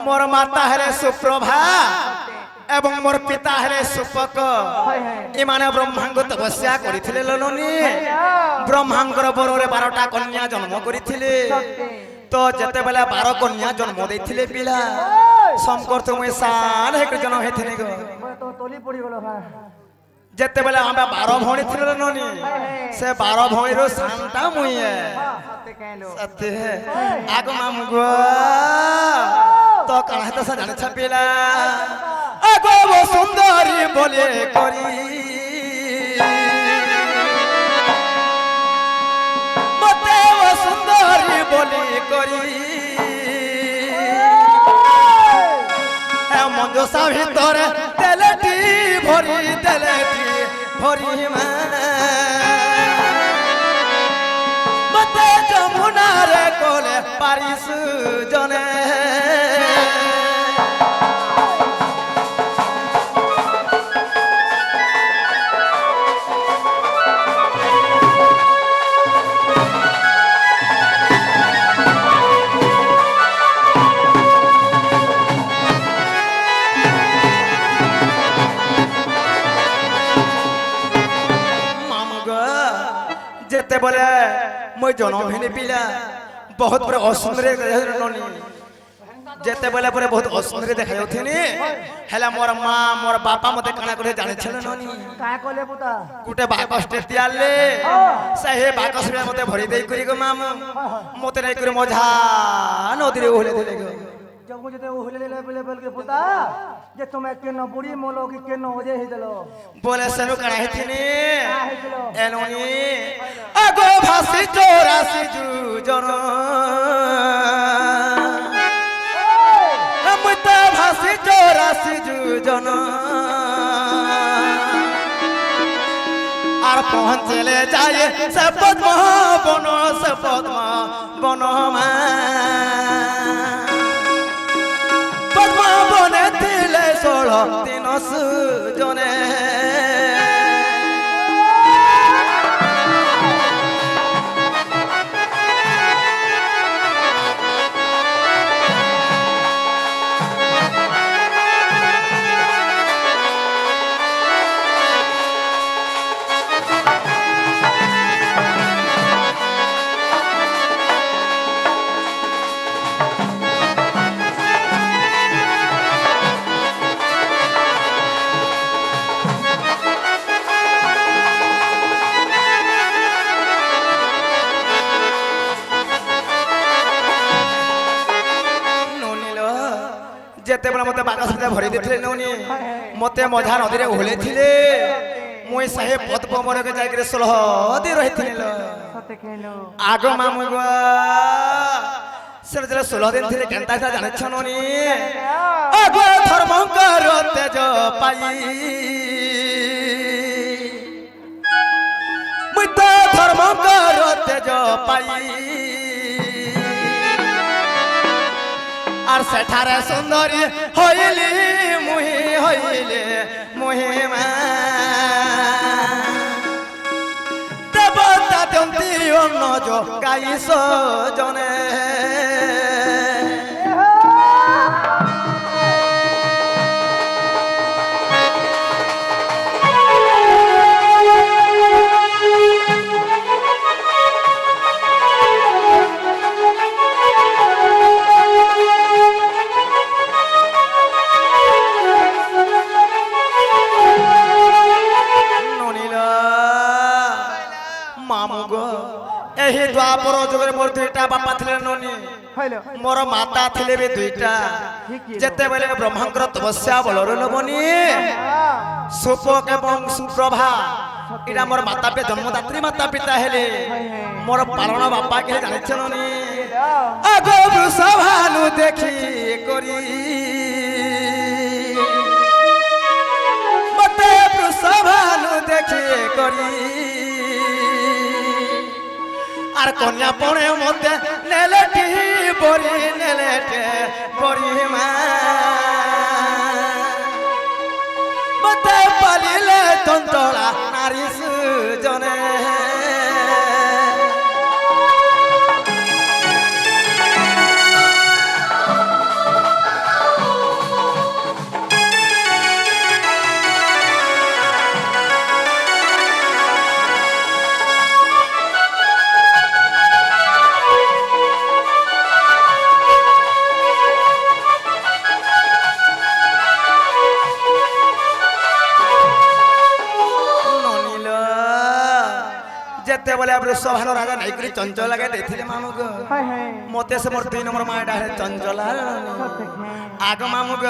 मोर माता हेले सुप्रभा एवं मोर पिता हेले सुपक इमाने ब्रह्मांग तपस्या करिथिले ललनी ब्रह्मांगर बरोरे 12टा कन्या जन्म करिथिले तो जते बेला 12 कन्या जन्म देथिले पिला संकर तो मुई सान हे जन्म हेथिने गो तो तोली पड़ी गलो हां जते बेला हम 12 भौणी थिले ललनी से 12 भौणी रो सानटा मुई सत्य कहलो सत्य आगो मामु गो तो काहे तो जाने छपिला आगो वो सुंदरी बोले करी मते वो सुंदरी बोले करी ए मंजोसा ভিতরে তেলেটি ভরি মা মতে যমুনারে কোলে পারিস জনে जेते बोले मैं जन्म हेने पिला बहुत बड़े असुंदर ननी जेते बोले पर बहुत असुंदर देखा जाउथेनी हेला मोर मां मोर बापा मते काना करे जाने छले ननी काय कोले पुता गुटे बाकस टेतियाले सहे बाकस में मते भरी देई करी गो माम मते नै करी मझा नदी रे ओले देले गो जब मुझे तो ओले ले बोल के पुता जे तुम्हें केनो बुढ़ी मोलो की केनो होजे हे देलो बोले सनु काना हेथिनी एनोनी आगो भासी 84 जू जन मुता भासी 84 जू जन আর পৌঁছলে যায় সে পদ্ম বন মা পদ্ম বনে দিলে 16 দিন সুজনে जेते बला मते बाकस में भरी देथिले नौनी मते मझा नदी रे ओलेथिले मुई सहे पद्म वन के जाय के 16 दिन रहिथिले सत्य कहलो आगो मामु गो सरजला 16 दिन थिले केनता था जाने छनोनी आगो धर्मकर तेज पाई मुई तो धर्मकर तेज पाई আর সেঠারে সুন্দরী হইলি মুহি মা দেবতা দন্তি অন্য গাইস জনে एही द्वापर जुगे मोर दुईटा बापा थिले ननी मोर माता थिले बे दुईटा जेते बेले ब्रह्मांकर तपस्या बलर लबनी सुपक एवं सुप्रभा इडा मोर माता पे जन्मदात्री माता पिता हेले मोर पालन बापा के जाने छननी आगो वृषभानु देखी करी मते वृषभानु देखी करी আর কন্যা পড়ে মধ্যে নেলেটি বরি মা মতে পালিলে তন্তলা নারী সুজনে যেতবেলে বৃষভান রাজা নাইকরি চঞ্চল লাগে দেখলে মামুগ হায় হায় মতে সে মোর 2 নম্বর মায়া ডাহে চঞ্চলা সত্যি আগ মামুগ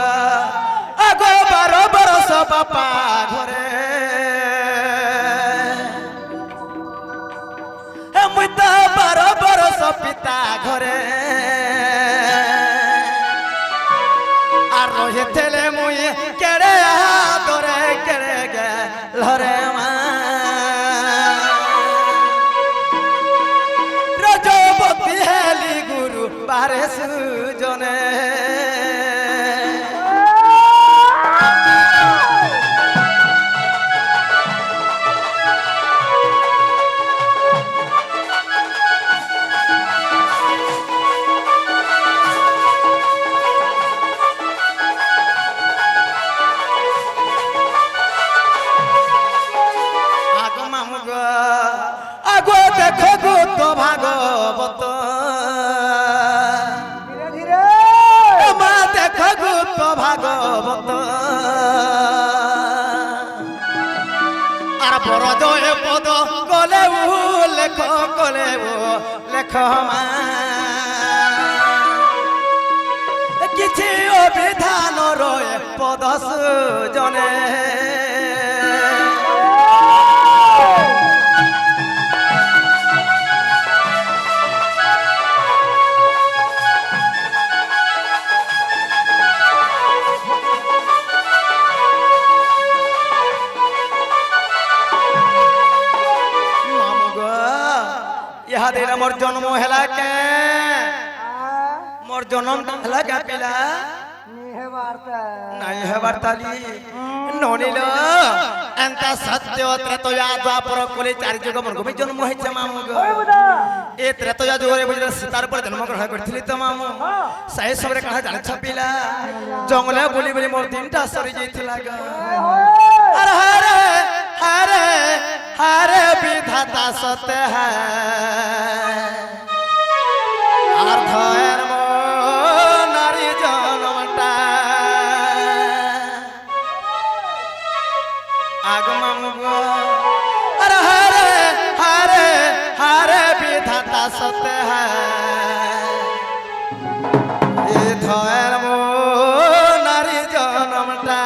আগ 12 বরস বাপা ঘরে মুই তো 12 বরস পিতা ঘরে আর রহিতেলে মুই কেড়ে আদরে কেড়ে গেলরে মা রজবতী হেলি গুরু বারে সুজনে ভাগবত ধীরে ধীরে মা দেখ গুপ্ত ভাগবত আর বরজয় পদ গলে লেখ গলে লেখ মা কিছু অবিধান রয়ে পদ সুজনে ইহাদের মোর জন্ম হেলা কে মোর জন্মটা হেলা কে পিলা নিহে বার্তা নাই হেবার তালি ননিল এন্তা সত্য ত্রেতয়া দ্বাপর কলি চারি যুগ মোর গমি জন্ম হইছে মামু গো ওই বুদা এ ত্রেতয়া যুগরে বুঝলে সীতার পরে জন্ম গ্রহণ করছিলি তো মামু সেই সবরে কাহা জানে ছাপিলা জঙ্গলে বলি বলি মোর দিনটা সরি যাইছিলা গো আরে হারে হারে হারে বিধাতা সতে হ্যায় আর ধয়ের নারী জন্মটা আগমম আরে হারে হারে হারে বিধাতা সতে হ্যায় এ ধয়ের নারী জন্মটা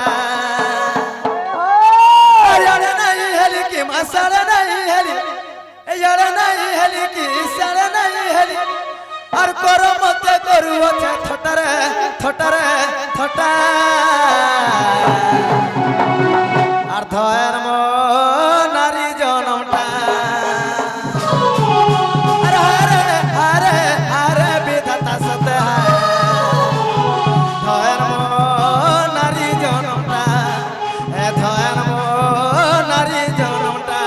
यार नहीं हेली की मसाला नहीं हेली यार नहीं हेली की साला नहीं हेली और करो मत करू अच्छे थोटारे थोटारे थोटा और धयर मो नारी जनमटा अरे हरे हरे हरे विधाता सते है धयर मो नारी जनमटा ए धयर मो नारी जनमटा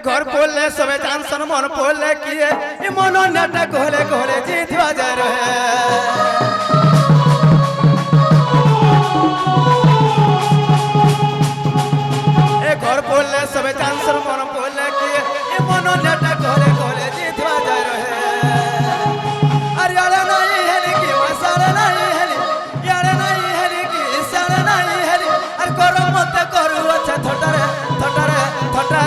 घर बोले सबे जानसन मन बोले किए ए मन नाटा गोले गोले जीत बाजार है ए घर बोले सबे जानसन मन बोले किए ए मन नाटा गोले गोले जीत बाजार है अरे यार नहीं है कि मसाला नहीं है यार नहीं है कि साला नहीं है अरे करो मत करू अच्छा थोटारे थोटारे थोटा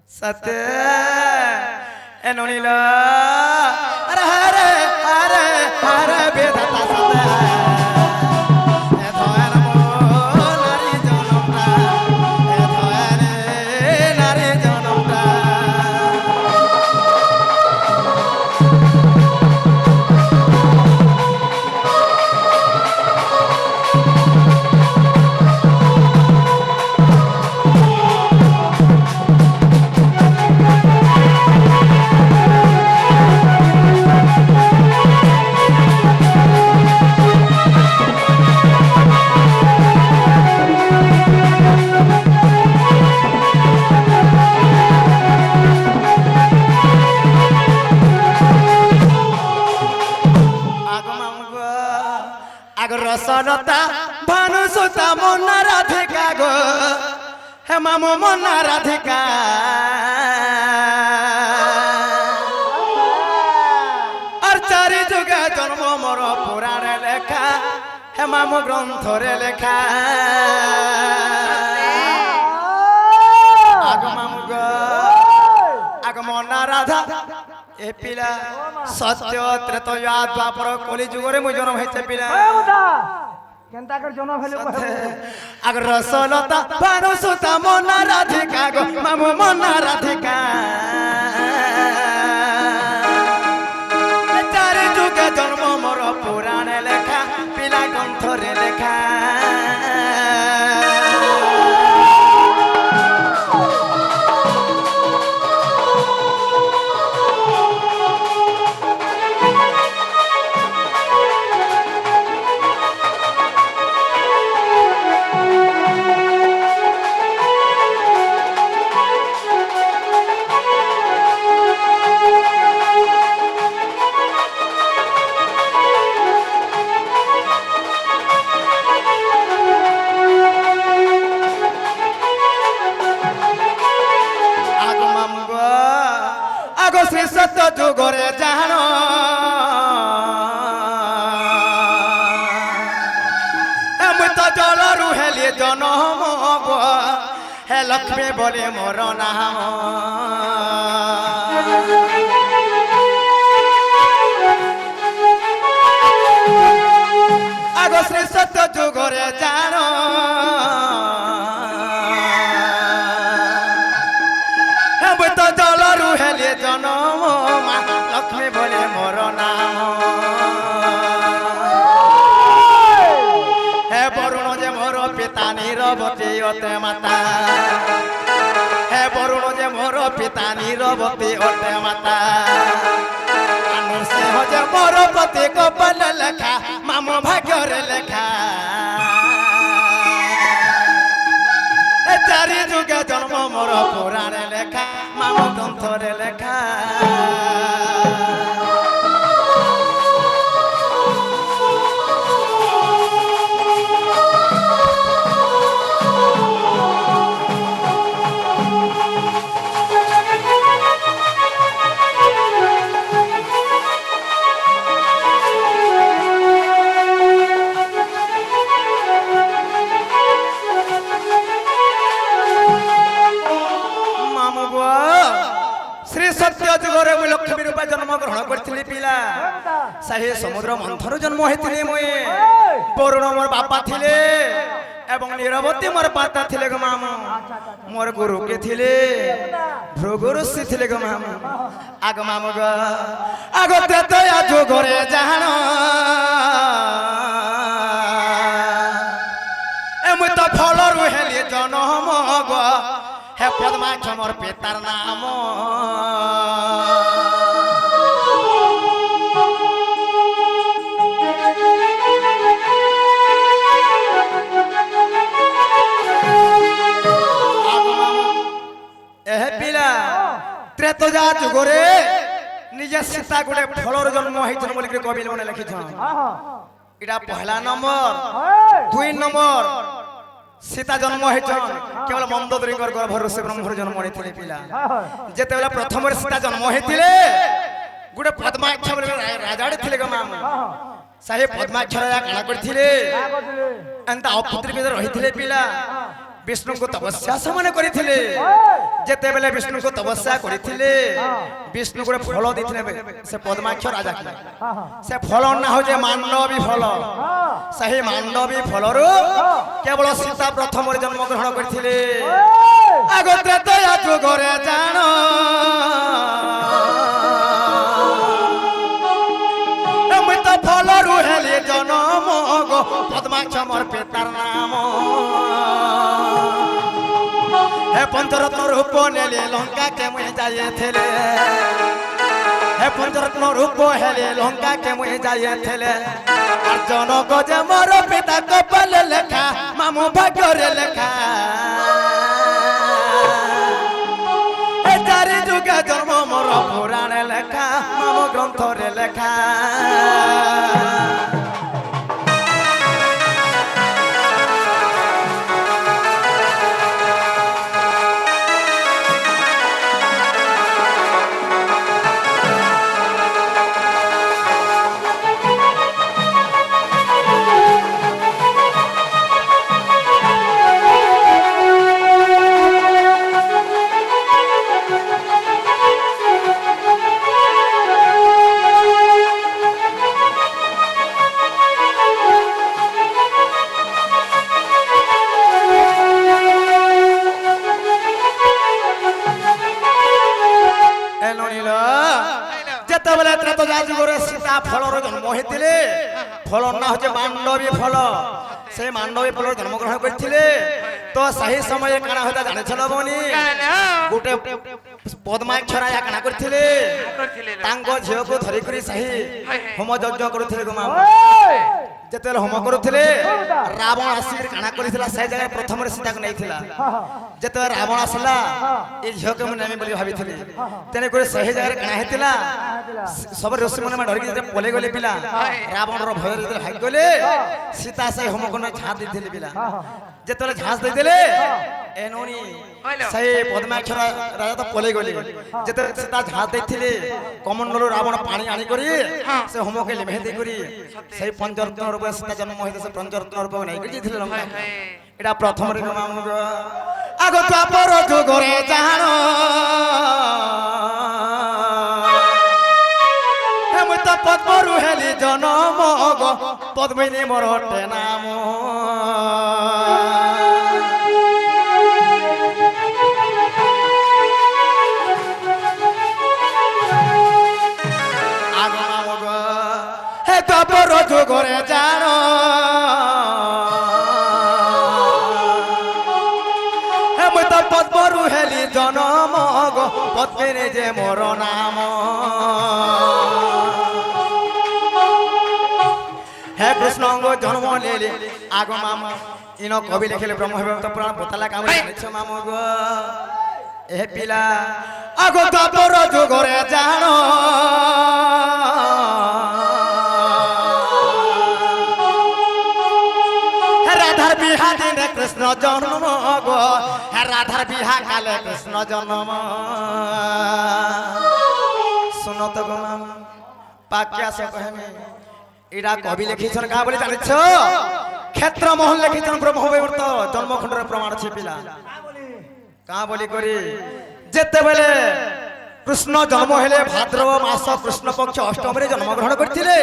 सत्य एनोनीला अरे हरे हरे हरे बेदाता सत्य ए थोया नमो नारी जनमता ए थोया रे नारी जनमता रसलता भानुसुता मना राधिका गो हे मामो मना राधिका और चारि जुगे जन्म मोर पुराणे लेखा हे मामो ग्रंथरे लेखा आग मामु गो आग मना राधा ए पिला सत्य त्रेतया द्वापर कली जुगरे मु जन्म हेते पिला केनता कर जन्म भेले अगर रसलता भानुसुता मना राधिका गो मामु मना राधिका चारि जुगे जन्म मोर पुराणे लेखा पिला ग्रंथरे लेखा श्री सत्य जुगरे जान मुई तो जल रुहेली जनम हे लक्ष्मी बोले मोर नाम आगो श्री सत्य जुगरे जान मुई तो जल रुहेली जनम लक्ष्मी बोले मोर नाम हे बरुण जे मोर पिता नीरवती अते माता हे बरुण जे मोर पिता नीरवती अते माता नरसिंह जे मोर पति कपाल लेखा मामो भाग्य लेखा चारि जुगे जन्म मोर पुराणे लेखा मामो ग्रंथरे लेखा श्री सत्य जुगरे मुई लक्ष्मी रूपा जन्म ग्रहण करथिली पिला साहे समुद्र मंथन जन्म हेतिले मुई वरुण मोर बापा थिले एवं नीरवती मोर माता थिले गो मामू मोर गुरु के थिले भृगु ऋषि थिले गो मामू आग मामू ग आग त्रेतया जुगरे जान ए मुई तो फल रुहेली जनम ग हे पद्माक्ष मोर पितार नाम एह पिला त्रेतया जुगरे निजे सीता गुटे फलर जन्म होइछन बोली के कवि मने लिखिछन इडा पहला नंबर 2 नंबर सीता जन्म होइछन केवल मंदोदरीकर गर्भर से ब्रह्मर जन्म होइथिले पिला जेते बेला प्रथम सीता जन्म होइथिले गुटे पद्माक्ष राजाडे थिले ग मामू साहे पद्माक्ष राजा काना करथिले एंता अपुत्री बिद रहिथिले पिला বিষ্ণুଙ୍କୁ তপস্যা ସେମାନେ କରିଥିଲେ ଯେତେବେଳେ ବିଷ୍ଣୁଙ୍କୁ ତପସ୍ୟା କରିଥିଲେ ବିଷ୍ଣୁ ଗୋଟେ ଫଳ ଦେଇଥିଲେ ସେ ପଦ୍ମାକ୍ଷ ରାଜାକୁ ସେ ଫଳ ନା ହଉଛି ମାଣ୍ଡବୀ ଫଳ ସେହି ମାଣ୍ଡବୀ ଫଳରୁ କେବଳ ସୀତା ପ୍ରଥମରେ ଜନ୍ମ ଗ୍ରହଣ କରିଥିଲେ ଆଗ ତ୍ରେତୟା ଯୁଗରେ ଜାଣ ଅମୃତ ଫଳରୁ ହେଲେ ଜନମ ପଦ୍ମାକ୍ଷ ମୋର ପିତାର ନାମ हे पंचरत्न रूप नेले लंका के मुझे जाए थेले हे पंचरत्न रूप हेले लंका के मुझे जाए थेले अर्जुन को जे मोर पिता कपाल लेखा मामू भाग्य रे लेखा हे चारि जुगे जन्म मोर पुराण लेखा मामू ग्रंथ रे लेखा सीता फलर जन्म होते फल ना हूँ मांडवी फल से मांडवी फल जन्म ग्रहण करते तो सही समय काना होता जाने चलो बनी गोटे पद्माक्षरा या काना करते झील को धरिक सही होम यज्ञ करुले गोमा जिते होम करुले रावण आसिक काना कर जगह प्रथम सीता को नहीं जिते रावण आसला ये झील के मुझे नेमी भावी तेणुक सही जगह काना होता सब ऋषि मैंने डरिक पलि गले पिला रावण भय भाग गले सीता से होम को झाँस देते पिला जिते झाँस देते एनोनी सही पद्माक्षर राजा तो पलि गले जिते सीता झाँस देते कमंडल रावण पानी आनिक से होम के लिभे देकरी सही पंचरत्न रूप सीता जन्म होते से पंचरत्न रूप नहीं लंका एटा प्रथम आग द्वापर जुगरे जान पद्मरु हेली जनम पद्मिनी मोरटे नाम हे द्वापर जुगरे जान हे मुई तो पद्मरु हेली जनम पद्मिनी जे मोर नाम हे कृष्ण जन्म ले आग मामा इन कवि लिखिले ब्रह्म पुराण बताला काम मामू गो ए पिला आग द्वापर जुगरे जान राधार बिहा दिन कृष्ण जन्म गो हे राधार बिहा काले कृष्ण जन्म सुनो तो गो मामा पाक्या से कहे इरा कवि लिखिछन का बोली जानिछ क्षेत्र मोहन लिखिछन ब्रह्मवैवर्त जन्मखंड रे प्रमाण छै पिला का बोली करी जेते बेले कृष्ण जन्म हेले भाद्रव मास कृष्ण पक्ष अष्टमी रे जन्म ग्रहण करथिले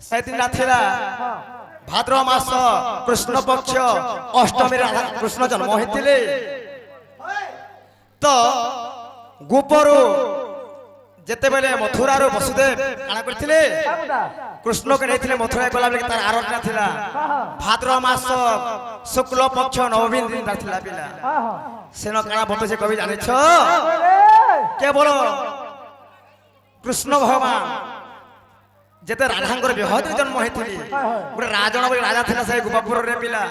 से दिन राथिला भाद्रव मास कृष्ण पक्ष अष्टमी रे कृष्ण जन्म होइथिले तो गोपरो जेते बेले मथुरा रो वसुदेव काना करथिले कृष्ण के नेथिले मथुरा गला बेले तार आराधना थिला भाद्रव मास शुक्ल पक्ष नवमी दिन राथिला पिला सेनो काना बतो से कवि जाने छ केवल कृष्ण भगवान जेते राधांकर विवाह जन्म होइथिली गोटे राजन बोली राजा थिला से गोपापुर रे पिला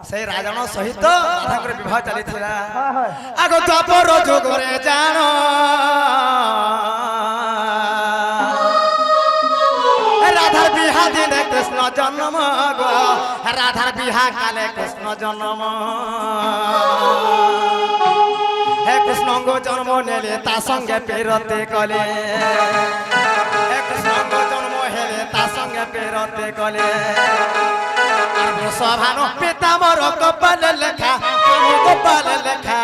से राजन सहित राधांकर विवाह चली थिला आगो द्वापर जुगरे जान राधार बिहा दिन कृष्ण जन्म गो राधार बिहा काले कृष्ण जन्म हे कृष्ण गो जन्म नेले ता संगे पेरते कले हे कृष्ण गो जन्म हेले ता संगे पेरते कले আর বৃষভানু পিতা মোর কপালে লেখা কপালে লেখা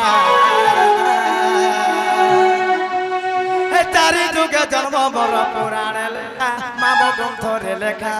চারি যুগে জন্ম মোর পুরাণে লেখা মাম গ্রন্থরে লেখা